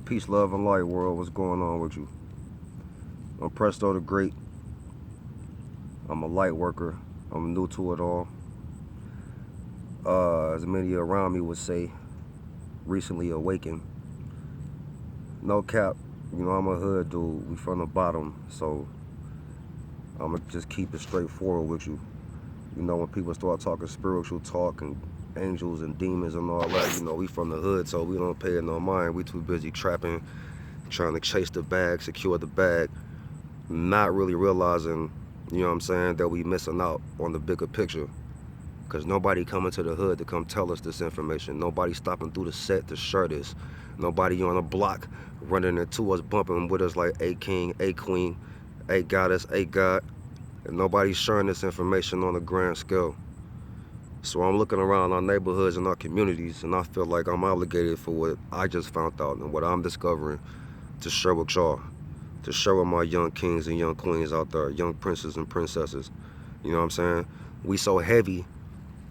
Peace, love, and light, world. What's going on with you? I'm Presto the Great. I'm a light worker. I'm new to it all. As many around me would say, recently awakened. No cap, I'm a hood dude. We from the bottom, so I'm going to just keep it straightforward with you. When people start talking spiritual talk and angels and demons and all that, we from the hood, so we don't pay it no mind. We too busy trapping, trying to chase the bag, secure the bag, not really realizing, that we missing out on the bigger picture. Because nobody coming to the hood to come tell us this information. Nobody stopping through the set to share this. Nobody on the block running into us, bumping with us like a king, a queen, a goddess, a god. And nobody's sharing this information on a grand scale. So I'm looking around our neighborhoods and our communities, and I feel like I'm obligated for what I just found out and what I'm discovering to share with y'all, to share with my young kings and young queens out there, young princes and princesses. You know what I'm saying? We so heavy,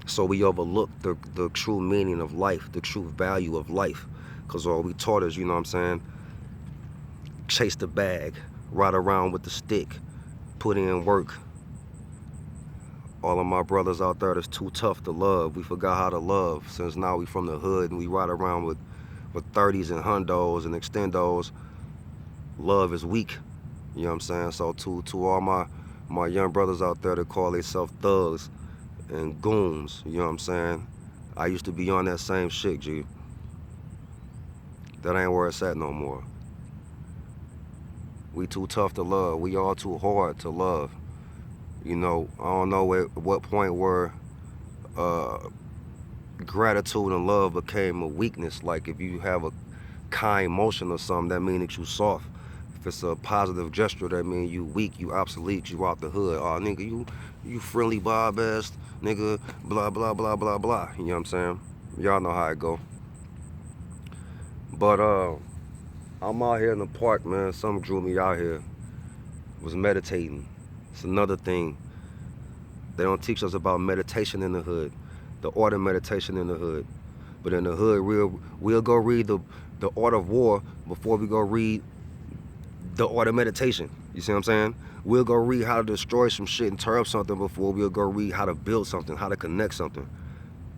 so we overlook the true meaning of life, the true value of life. Because all we taught is, chase the bag, ride around with the stick, put in work. All of my brothers out there that's too tough to love, we forgot how to love. Since now we from the hood and we ride around with 30s and hundos and extendos, love is weak. You know what I'm saying? So to all my young brothers out there that call themselves thugs and goons, you know what I'm saying? I used to be on that same shit, G. That ain't where it's at no more. We too tough to love. We all too hard to love. I don't know at what point where gratitude and love became a weakness. Like if you have a kind motion or something, that means that you soft. If it's a positive gesture, that means you weak, you obsolete, you out the hood. Oh, nigga, you friendly Bob ass, nigga, blah, blah, blah, blah, blah. You know what I'm saying? Y'all know how it go. But I'm out here in the park, man. Something drew me out here. Was meditating. It's another thing. They don't teach us about meditation in the hood. The art of meditation in the hood. But in the hood, we'll go read the art of war before we go read the art of meditation. You see what I'm saying? We'll go read how to destroy some shit and tear up something before we'll go read how to build something, how to connect something.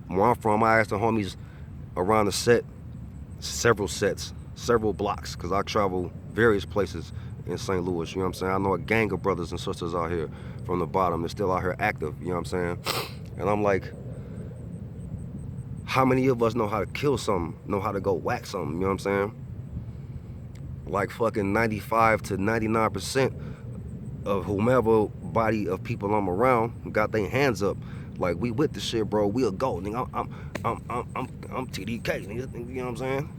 Where I'm from, I asked the homies around the set, several blocks, because I travel various places in St. Louis, you know what I'm saying? I know a gang of brothers and sisters out here from the bottom that's still out here active, you know what I'm saying? And I'm like, how many of us know how to kill something, know how to go whack something, you know what I'm saying? Like fucking 95 to 99% of whomever body of people I'm around got their hands up. Like, we with the shit, bro. We'll go, nigga. I'm TDK, nigga. You know what I'm saying?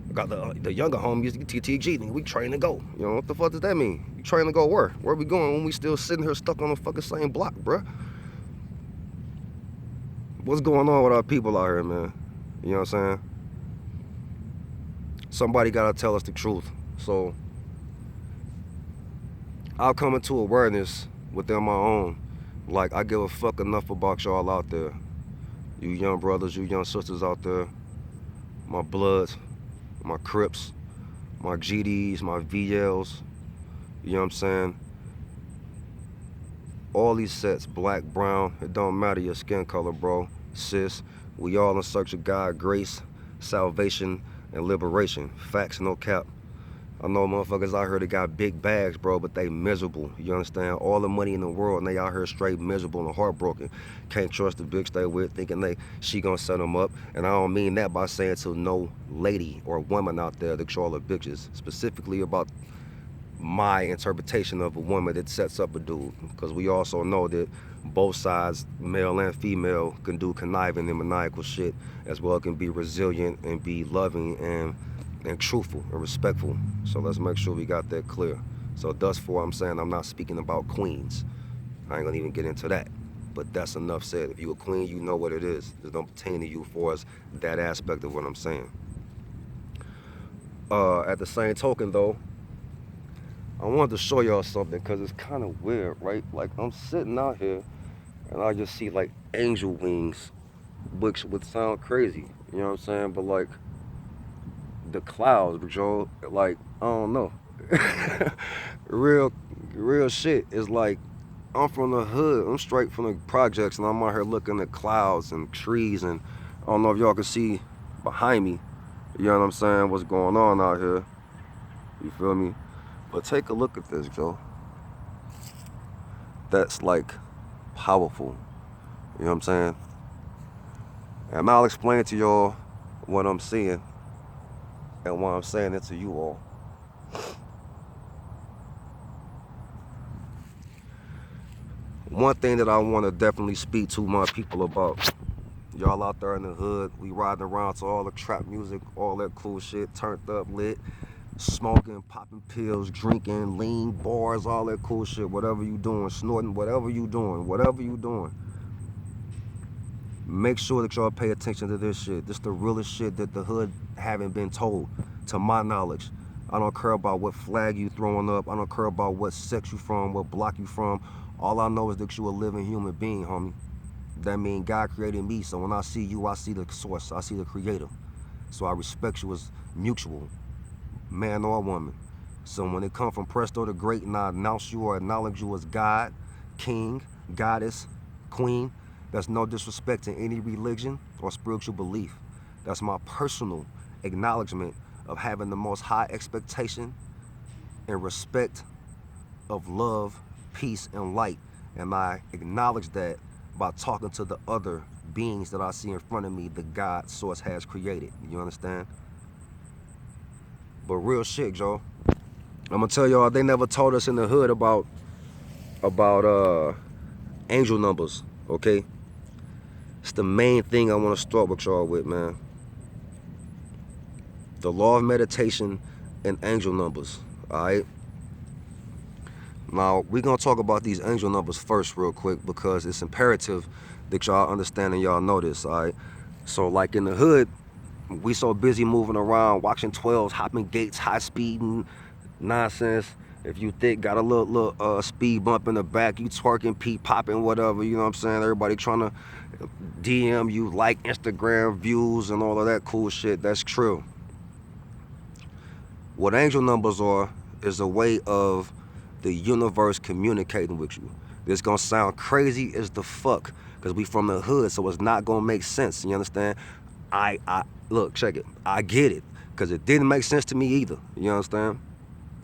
I got the younger homies, TTG, nigga. We train to go. You know what the fuck does that mean? You train to go where? Where we going when we still sitting here stuck on the fucking same block, bruh? What's going on with our people out here, man? You know what I'm saying? Somebody gotta tell us the truth. So I'll come into awareness within my own. Like, I give a fuck enough about y'all out there. You young brothers, you young sisters out there. My Bloods, my Crips, my GDs, my VLs. You know what I'm saying? All these sets, black, brown, it don't matter your skin color, bro. Sis, we all in search of God, grace, salvation, and liberation. Facts, no cap. I know motherfuckers out here that got big bags, bro, but they miserable. You understand? All the money in the world, and they out here straight miserable and heartbroken. Can't trust the bitch they with, thinking she gonna set them up. And I don't mean that by saying to no lady or woman out there that y'all are bitches. Specifically about my interpretation of a woman that sets up a dude. Because we also know that both sides, male and female, can do conniving and maniacal shit, as well can be resilient and be loving and truthful and respectful. So let's make sure we got that clear. So thus far, I'm saying I'm not speaking about queens. I ain't gonna even get into that. But that's enough said. If you a queen, you know what it is. It don't pertain to you for as that aspect of what I'm saying. At the same token, though, I wanted to show y'all something because it's kind of weird, right? Like, I'm sitting out here and I just see like angel wings, which would sound crazy, you know what I'm saying? But like, the clouds, Joe. Like, I don't know. real, real shit. It's like I'm from the hood. I'm straight from the projects, and I'm out here looking at clouds and trees, and I don't know if y'all can see behind me. You know what I'm saying? What's going on out here? You feel me? But take a look at this, Joe. That's like powerful. You know what I'm saying? And I'll explain to y'all what I'm seeing and why I'm saying it to you all. One thing that I want to definitely speak to my people about, y'all out there in the hood, we riding around to all the trap music, all that cool shit, turned up, lit, smoking, popping pills, drinking, lean, bars, all that cool shit, whatever you doing, snorting, whatever you doing. Make sure that y'all pay attention to this shit. This the realest shit that the hood haven't been told, to my knowledge. I don't care about what flag you throwing up. I don't care about what sex you from, what block you from. All I know is that you a living human being, homie. That means God created me, so when I see you, I see the source, I see the creator. So I respect you as mutual, man or woman. So when it comes from Presto the Great and I announce you or acknowledge you as God, King, Goddess, Queen, that's no disrespect to any religion or spiritual belief. That's my personal acknowledgement of having the most high expectation and respect of love, peace, and light. And I acknowledge that by talking to the other beings that I see in front of me, the God source has created. You understand? But real shit, Joe. I'm gonna tell y'all, they never told us in the hood about angel numbers, okay? It's the main thing I want to start with y'all with, man. The law of meditation and angel numbers, all right? Now, we're going to talk about these angel numbers first real quick because it's imperative that y'all understand and y'all know this, all right? So, like in the hood, we so busy moving around, watching 12s, hopping gates, high speeding, nonsense. If you think got a little speed bump in the back, you twerking, peep popping, whatever, you know what I'm saying? Everybody trying to DM you, like Instagram views and all of that cool shit. That's true. What angel numbers are is a way of the universe communicating with you. This gonna sound crazy as the fuck because we from the hood, so it's not gonna make sense. You understand? I look, check it. I get it because it didn't make sense to me either. You understand?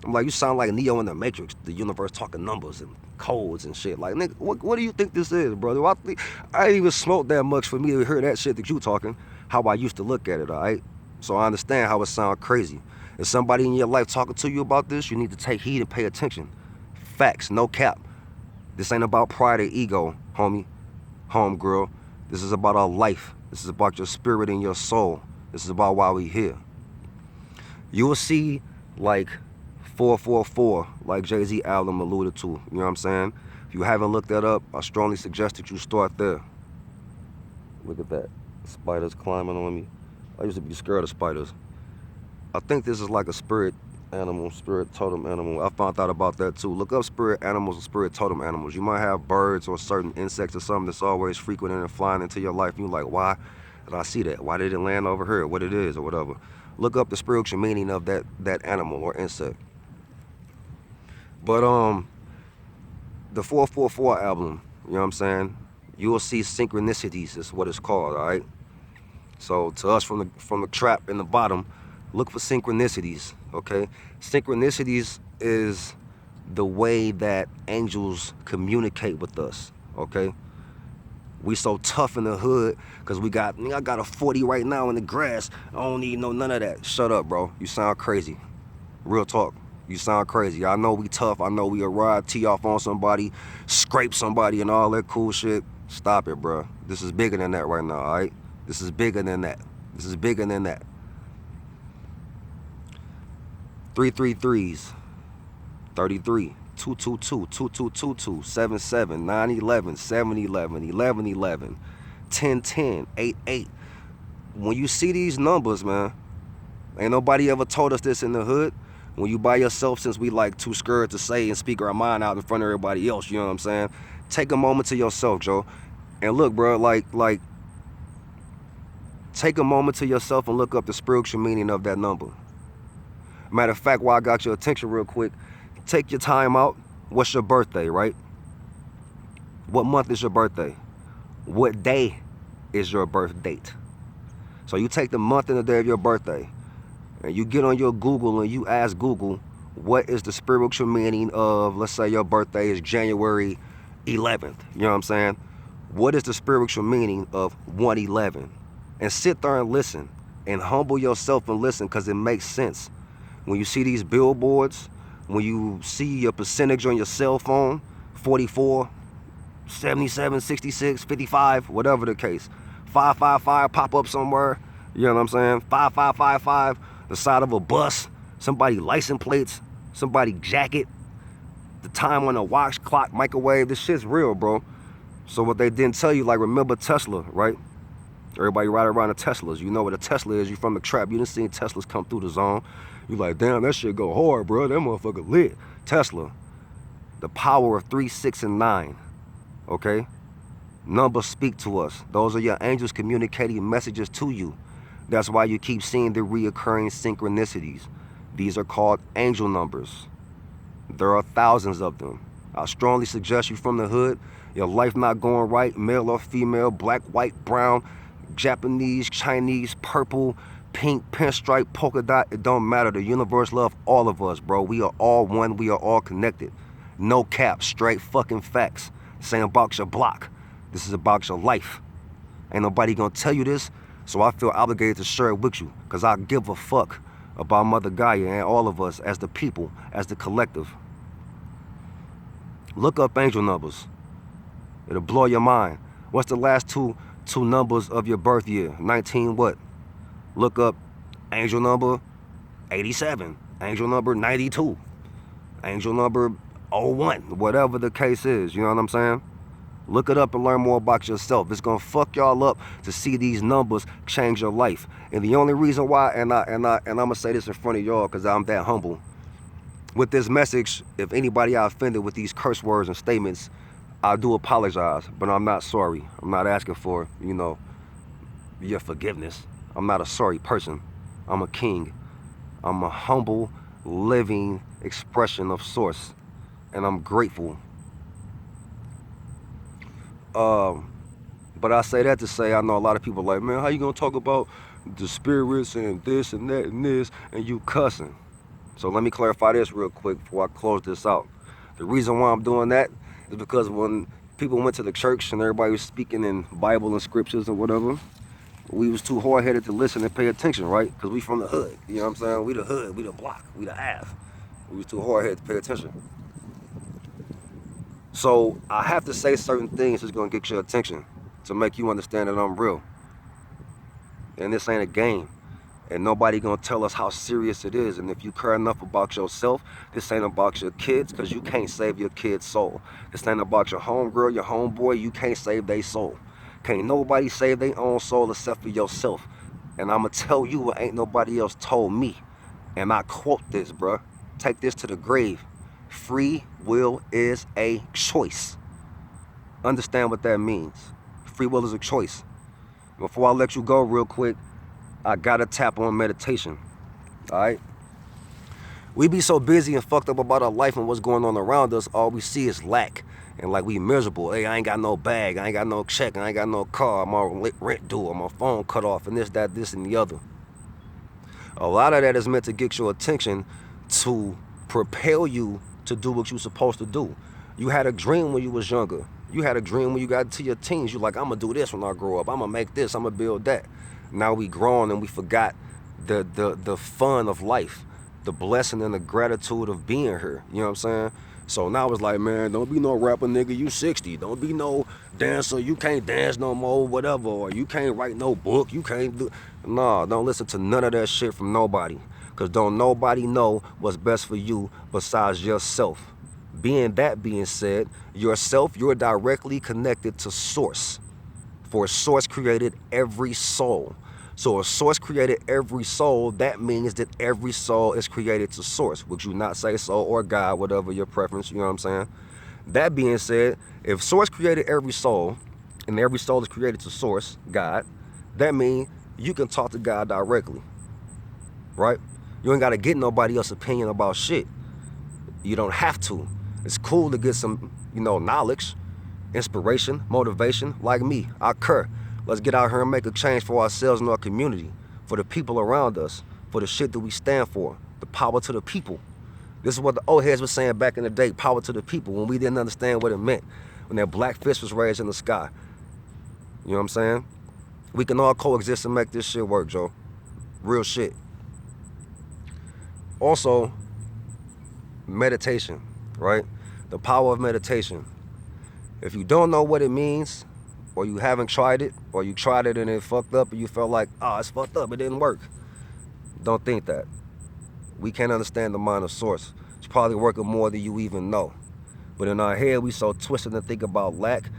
I'm like, you sound like Neo in the Matrix, the universe talking numbers and codes and shit. Like, nigga, what do you think this is, brother? I ain't even smoked that much for me to hear that shit that you talking, how I used to look at it, all right? So I understand how it sound crazy. If somebody in your life talking to you about this, you need to take heed and pay attention. Facts, no cap. This ain't about pride or ego, homie, homegirl. This is about our life. This is about your spirit and your soul. This is about why we here. You will see, like, 444, like Jay-Z album alluded to. You know what I'm saying? If you haven't looked that up, I strongly suggest that you start there. Look at that. Spiders climbing on me. I used to be scared of spiders. I think this is like a spirit animal, spirit totem animal. I found out about that too. Look up spirit animals and spirit totem animals. You might have birds or certain insects or something that's always frequenting and flying into your life. And you're like, why did I see that? Why did it land over here? What it is or whatever. Look up the spiritual meaning of that animal or insect. But the 444 album, you know what I'm saying? You will see synchronicities is what it's called, all right? So to us from the trap in the bottom, look for synchronicities, okay? Synchronicities is the way that angels communicate with us, okay? We so tough in the hood because I got a 40 right now in the grass. I don't need none of that. Shut up, bro. You sound crazy. Real talk. You sound crazy. I know we tough. I know we arrive, tee off on somebody, scrape somebody and all that cool shit. Stop it, bro. This is bigger than that right now, all right? This is bigger than that. This is bigger than that. 333s, 33, 222, 2222, 77, 911, 711, 1111, 1010, 88. When you see these numbers, man, ain't nobody ever told us this in the hood. When you by yourself, since we like too scared to say and speak our mind out in front of everybody else, you know what I'm saying? take a moment to yourself, Joe. And look, bro, like Take a moment to yourself and look up the spiritual meaning of that number. Matter of fact, while I got your attention real quick, take your time out. What's your birthday, right? What month is your birthday? What day is your birth date? So you take the month and the day of your birthday, and you get on your Google and you ask Google, what is the spiritual meaning of, let's say your birthday is January 11th. You know what I'm saying? What is the spiritual meaning of 111? And sit there and listen and humble yourself and listen, because it makes sense. When you see these billboards, when you see your percentage on your cell phone, 44, 77, 66, 55, whatever the case, 555 pop up somewhere, you know what I'm saying? 5555, the side of a bus, somebody license plates, somebody jacket, the time on a watch, clock, microwave. This shit's real, bro. So what they didn't tell you, like, remember Tesla, right? Everybody ride around the Teslas. You know what a Tesla is. You from the trap. You done seen Teslas come through the zone. You like, damn, that shit go hard, bro. That motherfucker lit. Tesla. The power of 3, 6, and 9. Okay? Numbers speak to us. Those are your angels communicating messages to you. That's why you keep seeing the reoccurring synchronicities. These are called angel numbers. There are thousands of them. I strongly suggest you from the hood, your life not going right, male or female, black, white, brown, Japanese, Chinese, purple, pink, pinstripe, polka dot, it don't matter. The universe loves all of us, bro. We are all one. We are all connected. No cap, straight fucking facts. This ain't about your block. This is about your life. Ain't nobody gonna tell you this, so I feel obligated to share it with you, because I give a fuck about Mother Gaia and all of us as the people, as the collective. Look up angel numbers. It'll blow your mind. What's the last two numbers of your birth year? 19 what? Look up angel number 87, angel number 92, angel number 01, whatever the case is, you know what I'm saying? Look it up and learn more about yourself. It's gonna fuck y'all up to see these numbers change your life. And the only reason why, and I'm gonna say this in front of y'all because I'm that humble. With this message, if anybody I offended with these curse words and statements, I do apologize, but I'm not sorry. I'm not asking for, you know, your forgiveness. I'm not a sorry person. I'm a king. I'm a humble, living expression of source, and I'm grateful. But I say that to say, I know a lot of people like, man, how you gonna talk about the spirits and this and that and this, and you cussing? So let me clarify this real quick before I close this out. The reason why I'm doing that is because when people went to the church and everybody was speaking in Bible and scriptures or whatever, we was too hard-headed to listen and pay attention, right? Because we from the hood, you know what I'm saying? We the hood, we the block, we the Ave. We was too hard-headed to pay attention. So I have to say certain things that's gonna get your attention to make you understand that I'm real. And this ain't a game. And nobody gonna tell us how serious it is. And if you care enough about yourself, this ain't about your kids, because you can't save your kid's soul. This ain't about your homegirl, your homeboy, you can't save their soul. Can't nobody save their own soul except for yourself. And I'ma tell you what ain't nobody else told me. And I quote this, bruh. Take this to the grave. Free will is a choice. Understand what that means. Free will is a choice. Before I let you go real quick, I gotta tap on meditation. Alright? We be so busy and fucked up about our life and what's going on around us, all we see is lack. And like we miserable. Hey, I ain't got no bag, I ain't got no check, I ain't got no car, I'm on rent due, my phone cut off, and this, that, this, and the other. A lot of that is meant to get your attention to propel you to do what you're supposed to do. You had a dream when you was younger. You had a dream when you got into your teens. You're like, I'm gonna do this when I grow up. I'm gonna make this, I'm gonna build that. Now we grown and we forgot the fun of life, the blessing and the gratitude of being here. You know what I'm saying? So now it's like, man, don't be no rapper, nigga, you 60. Don't be no dancer, you can't dance no more, whatever. Or you can't write no book, you can't do... Nah, don't listen to none of that shit from nobody. Because don't nobody know what's best for you besides yourself. Being said, yourself, you're directly connected to Source. For Source created every soul. So if Source created every soul, that means that every soul is created to Source. Would you not say so? Or God, whatever your preference, you know what I'm saying? That being said, if Source created every soul, and every soul is created to Source, God, that means you can talk to God directly, right? You ain't got to get nobody else's opinion about shit. You don't have to. It's cool to get some, knowledge, inspiration, motivation, like me. I Kerr. Let's get out here and make a change for ourselves and our community, for the people around us, for the shit that we stand for, the power to the people. This is what the old heads were saying back in the day, power to the people, when we didn't understand what it meant, when that black fist was raised in the sky. You know what I'm saying? We can all coexist and make this shit work, Joe. Real shit. Also, meditation, right? The power of meditation. If you don't know what it means, or you haven't tried it, or you tried it and it fucked up and you felt like, it's fucked up, it didn't work. Don't think that. We can't understand the mind of source. It's probably working more than you even know. But in our head, we so twisted to think about lack,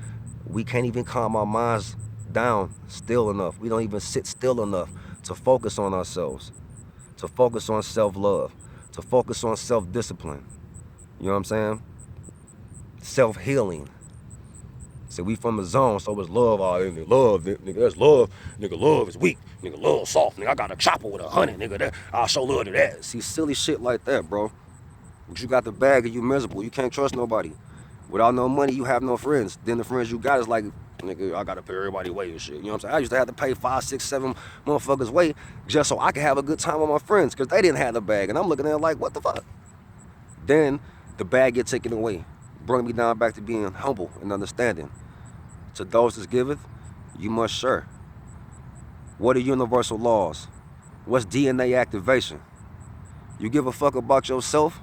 we can't even calm our minds down still enough. We don't even sit still enough to focus on ourselves, to focus on self-love, to focus on self-discipline. You know what I'm saying? Self-healing. See, we from the zone, so it's love. Love, nigga, that's love. Nigga, love is weak. Nigga, love soft. Nigga, I got a chopper with 100, nigga. I'll show love to that. See, silly shit like that, bro. But you got the bag and you miserable. You can't trust nobody. Without no money, you have no friends. Then the friends you got is like, nigga, I gotta pay everybody way and shit. You know what I'm saying? I used to have to pay 5, 6, 7 motherfuckers way just so I could have a good time with my friends, because they didn't have the bag. And I'm looking at it like, what the fuck? Then the bag get taken away. Bring me down back to being humble and understanding. To those that giveth, you must share. What are universal laws? What's DNA activation? You give a fuck about yourself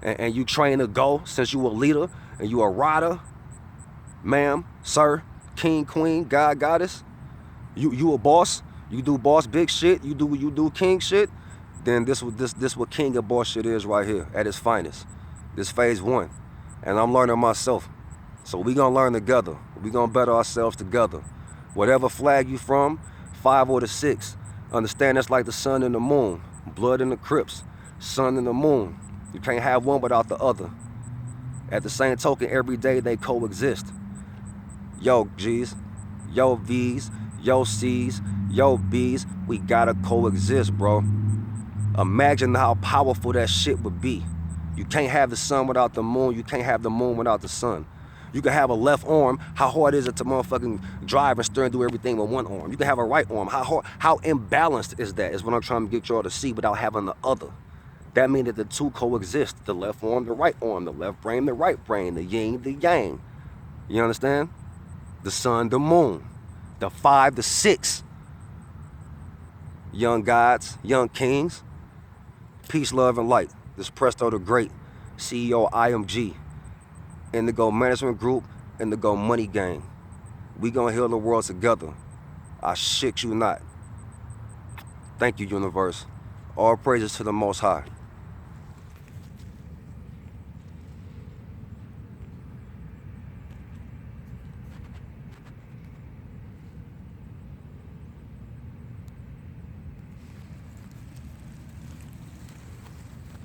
and you train to go since you a leader and you a rider, ma'am, sir, king, queen, god, goddess. You a boss. You do boss big shit. You do king shit. Then this what king and boss shit is right here at its finest. This phase 1. And I'm learning myself. So we gonna learn together. We gonna better ourselves together. Whatever flag you from, 5 or the 6, understand that's like the sun and the moon, blood and the Crips, sun and the moon. You can't have one without the other. At the same token, every day they coexist. Yo G's, yo V's, yo C's, yo B's, we gotta coexist, bro. Imagine how powerful that shit would be. You can't have the sun without the moon. You can't have the moon without the sun. You can have a left arm. How hard is it to motherfucking drive and steer and do everything with one arm? You can have a right arm. How imbalanced is that? Is what I'm trying to get y'all to see without having the other. That means that the two coexist. The left arm, the right arm, the left brain, the right brain, the yin, the yang. You understand? The sun, the moon, the 5, the 6. Young gods, young kings. Peace, love, and light. This Presto the Great, CEO IMG. Indigo Management Group, Indigo Money Gang. We gonna heal the world together. I shit you not. Thank you, universe. All praises to the Most High.